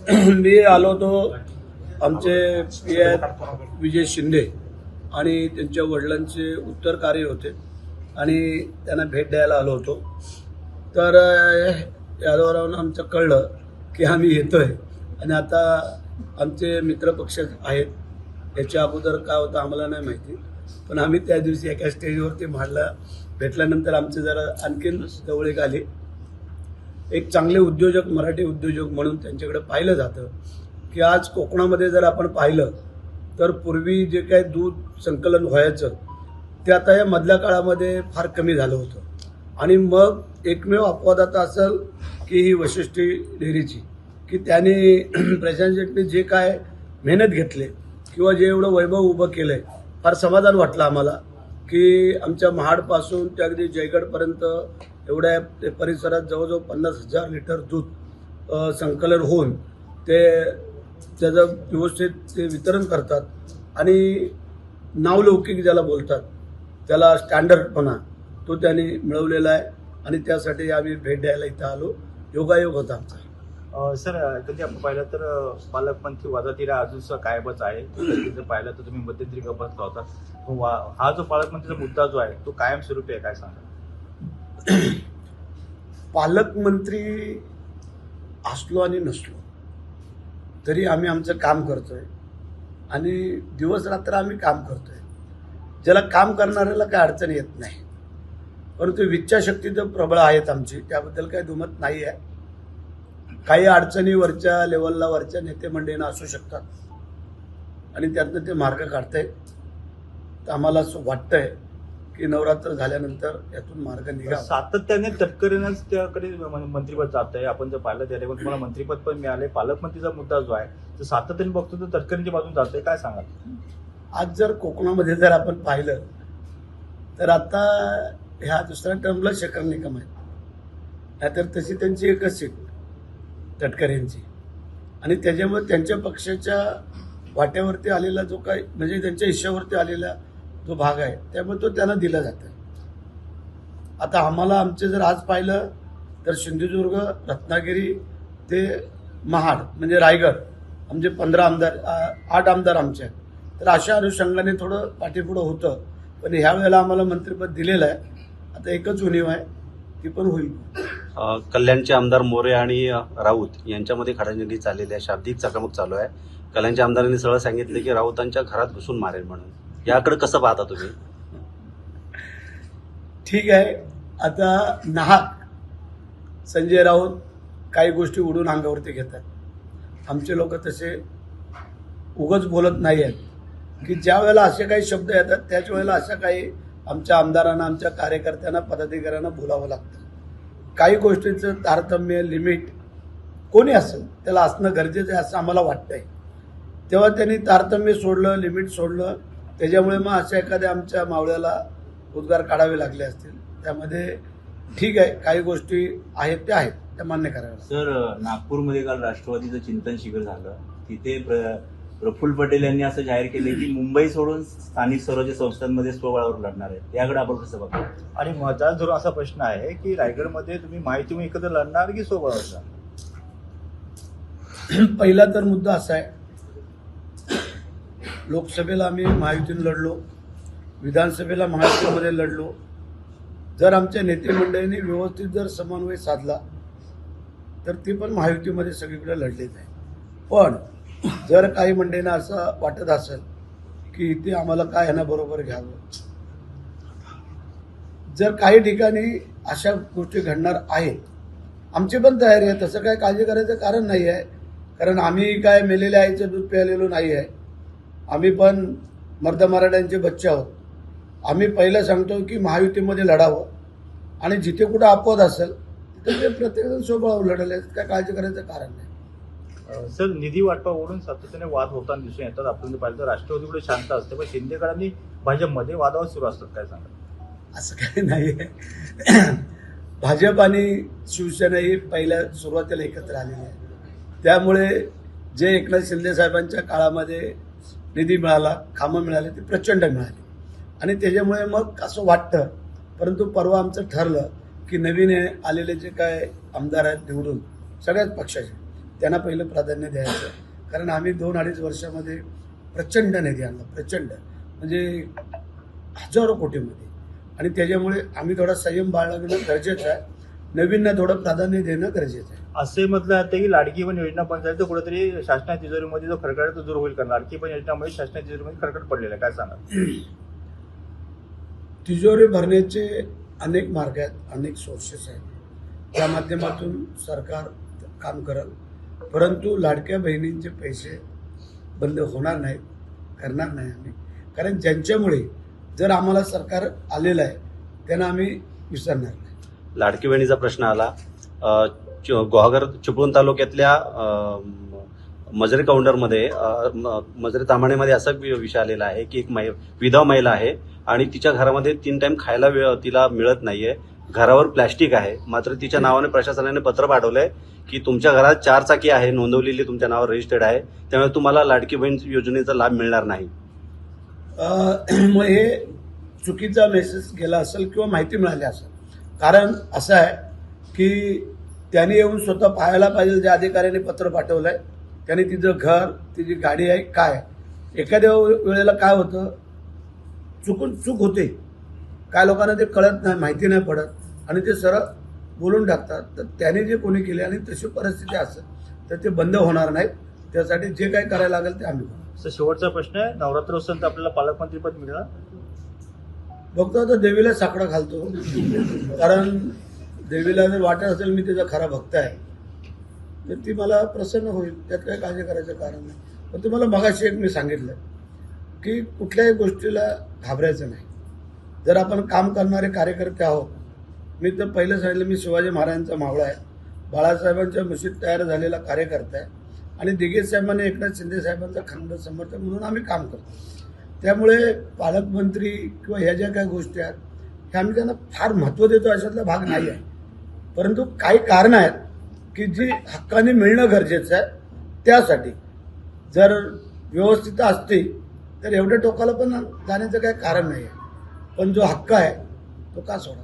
मी आलो होतो आमचे पी विजय शिंदे आणि त्यांच्या वडिलांचे उत्तर कार्य होते आणि त्यांना भेट द्यायला आलो होतो. तर यादवरावांना आमचं कळलं की आम्ही येतोय आणि आता आमचे मित्रपक्ष आहेत. याच्या अगोदर काय होतं आम्हाला नाही माहिती, पण आम्ही त्या दिवशी एका स्टेजवरती भेटल्यानंतर आमचे जरा आणखीन जवळीक आली. एक चांगले उद्योजक, मराठी उद्योजक म्हणून त्यांच्याकडे पाहिलं जातं की आज कोकणामध्ये जर आपण पाहिलं तर पूर्वी जे काही दूध संकलन व्हायचं ते आता या मधल्या काळामध्ये फार कमी झालं होतं. आणि मग एकमेव अपवाद आता असेल की ही वशिष्ठी डेअरीची, की त्याने प्रशांत शेट्टी जे काय मेहनत घेतले किंवा जे एवढं वैभव उभं केलंय, फार समाधान वाटलं आम्हाला की आमच्या महाडपासून ते अगदी जयगडपर्यंत एवढ्या परिसरात जवळजवळ 50,000 लिटर दूध संकलन होऊन त्याचं व्यवस्थित ते वितरण करतात आणि नावलौकिक ज्याला बोलतात त्याला स्टँडर्डपणा तो त्यांनी मिळवलेला आहे आणि त्यासाठी आम्ही भेट द्यायला इथं आलो. योगायोग होता आमचा. सर, कधी आपण पाहिलं तर पालकमंत्री वादातीला अजून कायमच आहे. जर पाहिलं तर तुम्ही मध्यंतरी बसला होता. हा जो पालकमंत्रीचा मुद्दा जो आहे तो कायमस्वरूपी आहे, काय सांगा? पालकमंत्री असलो आणि नसलो तरी आम्ही आमचं काम करतोय आणि दिवस रात्र आम्ही काम करतोय. ज्याला काम करणाऱ्याला काय अडचण येत नाही, परंतु इच्छाशक्ती तर प्रबळ आहेत आमची, त्याबद्दल काही दुमत नाही आहे. काही अडचणी वरच्या लेवलला वरच्या नेते मंडळींना असू शकतात आणि त्यातनं ते मार्ग काढतायत. तर आम्हाला असं वाटतंय की नवरात्र झाल्यानंतर यातून मार्ग निघावा. सातत्याने तटकरीनंच त्याकडे मंत्रिपद जात आहे. आपण जर पाहिलं त्या तुम्हाला मंत्रिपद पण मिळाले. पालकमंत्रीचा मुद्दा जो आहे तो सातत्याने बघतो तर तटकरींच्या बाजून जात आहे, काय सांगाल? आज जर कोकणामध्ये जर आपण पाहिलं तर आता ह्या दुसऱ्या टर्मला शेखर निकम आहेत, नाहीतर तशी त्यांची एकच सीट तटकरेंची. आणि त्याच्यामुळे त्यांच्या पक्षाच्या वाट्यावरती आलेला जो काही म्हणजे त्यांच्या हिश्श्यावरती आलेला जो भाग आहे त्यामुळे तो त्यांना दिला जातो. आता आम्हाला आमचे जर आज पाहिलं तर सिंधुदुर्ग, रत्नागिरी ते महाड म्हणजे रायगड आमचे 15 आमदार, 8 आमदार आमचे आहेत. तर अशा अनुषंगाने थोडं पाठीपुढं होतं, पण ह्या वेळेला आम्हाला मंत्रिपद दिलेलं आहे. आता एकच उणीव आहे, ती पण होईल. कल्याणचे आमदार मोरे आणि राऊत यांच्यामध्ये खडाजंगी चाललेली आहे, शाब्दिक चकमक चालू आहे. कल्याणच्या आमदारांनी सरळ सांगितले की राऊतांच्या घरात घुसून मारेल म्हणून. याकडे कसं पाहता तुम्ही? ठीक आहे, आता नाहक संजय राऊत काही गोष्टी उडून अंगावरती घेतात. आमचे लोक तसे उगाच बोलत नाही आहेत की ज्या वेळेला असे काही शब्द येतात त्याच वेळेला अशा काही आमच्या आमदारांना, आमच्या कार्यकर्त्यांना, पदाधिकाऱ्यांना बोलावं लागतं. काही गोष्टींचं तारतम्य, लिमिट कोणी असेल त्याला असणं गरजेचं आहे असं आम्हाला वाटतंय. तेव्हा त्यांनी तारतम्य सोडलं, लिमिट सोडलं, त्याच्यामुळे मग अशा एखाद्या आमच्या मावळ्याला उद्गार काढावे लागले असतील. त्यामध्ये ठीक आहे, काही गोष्टी आहेत त्या आहेत, त्या मान्य कराव्या. सर, नागपूरमध्ये काल राष्ट्रवादीचं चिंतन शिबिर झालं. तिथे प्रफुल्ल पटेल यांनी असं जाहीर केले की मुंबई सोडून स्थानिक स्वराज्य संस्थांमध्ये स्वबळावर लढणार आहे. याकडे आपण कसं बघतो? आणि माझा जो असा प्रश्न आहे की रायगडमध्ये तुम्ही माहिती एकत्र लढणार की स्वबळावर लढणार? पहिला तर मुद्दा असा आहे, लोकसभेला आम्ही महायुतीने लढलो, विधानसभेला महायुतीमध्ये लढलो. जर आमच्या नेते मंडळींनी व्यवस्थित जर समन्वय साधला तर ती पण महायुतीमध्ये सगळीकडे लढलीच आहे. पण जर काही मंडळींना असं वाटत असेल की इथे आम्हाला काय ह्यांना बरोबर घ्यावं, जर काही ठिकाणी अशा गोष्टी घडणार आहेत, आमची पण तयारी आहे. तसं काय काळजी करायचं कारण नाही आहे, कारण आम्ही काय मेलेल्या आईचं दूध प्यायलेलो नाही आहे. आम्ही पण मर्द मराठ्यांचे बच्चे आहोत. आम्ही पहिलं सांगतो की महायुतीमध्ये लढावं आणि जिथे कुठं अपवाद असेल तिथे ते प्रत्येकजण स्वबळावर लढले, काय काळजी करायचं कारण नाही. सर, निधी वाटपावरून सातत्याने वाद होताना दिसून येतात. आपण पाहिलं तर राष्ट्रवादीकडे शांत असते, पण शिंदेगडांनी भाजपमध्ये वादावाद सुरू असतात, काय सांगा? असं काही नाही आहे. भाजप आणि शिवसेना ही पहिल्या सुरुवातीला एकत्र आलेली आहे. त्यामुळे जे एकनाथ शिंदे साहेबांच्या काळामध्ये निधी मिळाला, कामं मिळाली, ती प्रचंड मिळाली आणि त्याच्यामुळे मग असं वाटतं. परंतु परवा आमचं ठरलं की नवीन आलेले जे काय आमदार आहेत निवडून सगळ्याच पक्षाचे, त्यांना पहिलं प्राधान्य द्यायचं. कारण आम्ही 2-2.5 वर्षामध्ये प्रचंड निधी आणला, प्रचंड म्हणजे हजारो कोटीमध्ये, आणि त्याच्यामुळे आम्ही थोडा संयम बाळगणं गरजेचं आहे. नवीनना थोडं प्राधान्य देणं गरजेचं आहे. असे म्हटलं जातं की लाडकी बहीण योजना पण झाली तर कुठेतरी शासनाच्या तिजोरीमध्ये जो खरकट आहे तो दूर होईल. कारण लाडकी बहीण योजनामुळे शासनाच्या तिजोरीमध्ये खरकट पडलेलं आहे, काय सांगा? तिजोरी भरण्याचे अनेक मार्ग आहेत, अनेक सोर्सेस आहेत. त्या माध्यमातून सरकार काम करेल, परंतु लाडक्या बहिणींचे पैसे बंद होणार नाहीत, करणार नाही आम्ही. कारण ज्यांच्यामुळे जर आम्हाला सरकार आलेलं आहे त्यांना आम्ही विसरणार नाही. लाडकी बहिणीचा प्रश्न आला. गुहागर चिपळूण तालुक्यातल्या मजरे काउंटरमध्ये मजरे तामाणेमध्ये असा विषय आलेला आहे की एक विधवा महिला आहे आणि तिच्या घरामध्ये 3 टाइम खायला तिला मिळत नाहीये. घरावर प्लॅस्टिक आहे, मात्र तिच्या नावाने प्रशासनाने पत्र पाठवलंय की तुमच्या घरात 4 चाकी आहे, नोंदवलेली तुमच्या नावावर रजिस्टर्ड आहे, त्यामुळे तुम्हाला लाडकी बहीण योजनेचा लाभ मिळणार नाही. मग हे चुकीचा मेसेज गेला असेल किंवा माहिती मिळाली असेल. कारण असं आहे की त्यांनी येऊन स्वतः पाहायला पाहिजे. ज्या अधिकाऱ्याने पत्र पाठवलंय त्यांनी तिचं घर, तिची गाडी आहे काय, एखाद्या वेळेला काय होतं, चूक होते. काय लोकांना ते कळत नाही, माहिती नाही पडत, आणि ते सरळ बोलून टाकतात. तर त्याने जे कोणी केले आणि तशी परिस्थिती असेल तर ते बंद होणार नाहीत. त्यासाठी जे काही करायला लागेल ते आम्ही करू. सर, शेवटचा प्रश्न आहे, नवरात्रोत्सव आपल्याला पालकमंत्रीपद मिळणार? बघतो तर देवीला साकडं घालतो. कारण देवीला जर वाटत असेल मी त्याचा खरा भक्त आहे तर ती मला प्रसन्न होईल, त्यात काही काळजी करायचं कारण नाही. पण तुम्हाला मगाशी एक मी सांगितलं की कुठल्याही गोष्टीला घाबरायचं नाही. जर आपण काम करणारे कार्यकर्ते आहोत, मी तर पहिलं सांगितलं मी शिवाजी महाराजांचा मावळा आहे, बाळासाहेबांच्या मुशीत तयार झालेला कार्यकर्ता आहे, आणि दिघे साहेबांनी एकनाथ शिंदे साहेबांचा खंड समर्थक म्हणून आम्ही काम करतो. त्यामुळे पालकमंत्री किंवा ह्या ज्या काही गोष्टी आहेत ह्या आम्ही त्यांना फार महत्त्व देतो अशातला भाग नाही आहे. परंतु काही कारणं आहेत की जी हक्काने मिळणं गरजेचं आहे. त्यासाठी जर व्यवस्थित असते तर एवढ्या टोकाला पण जाण्याचं काही कारण नाही आहे. पण जो हक्क आहे तो का सोडा.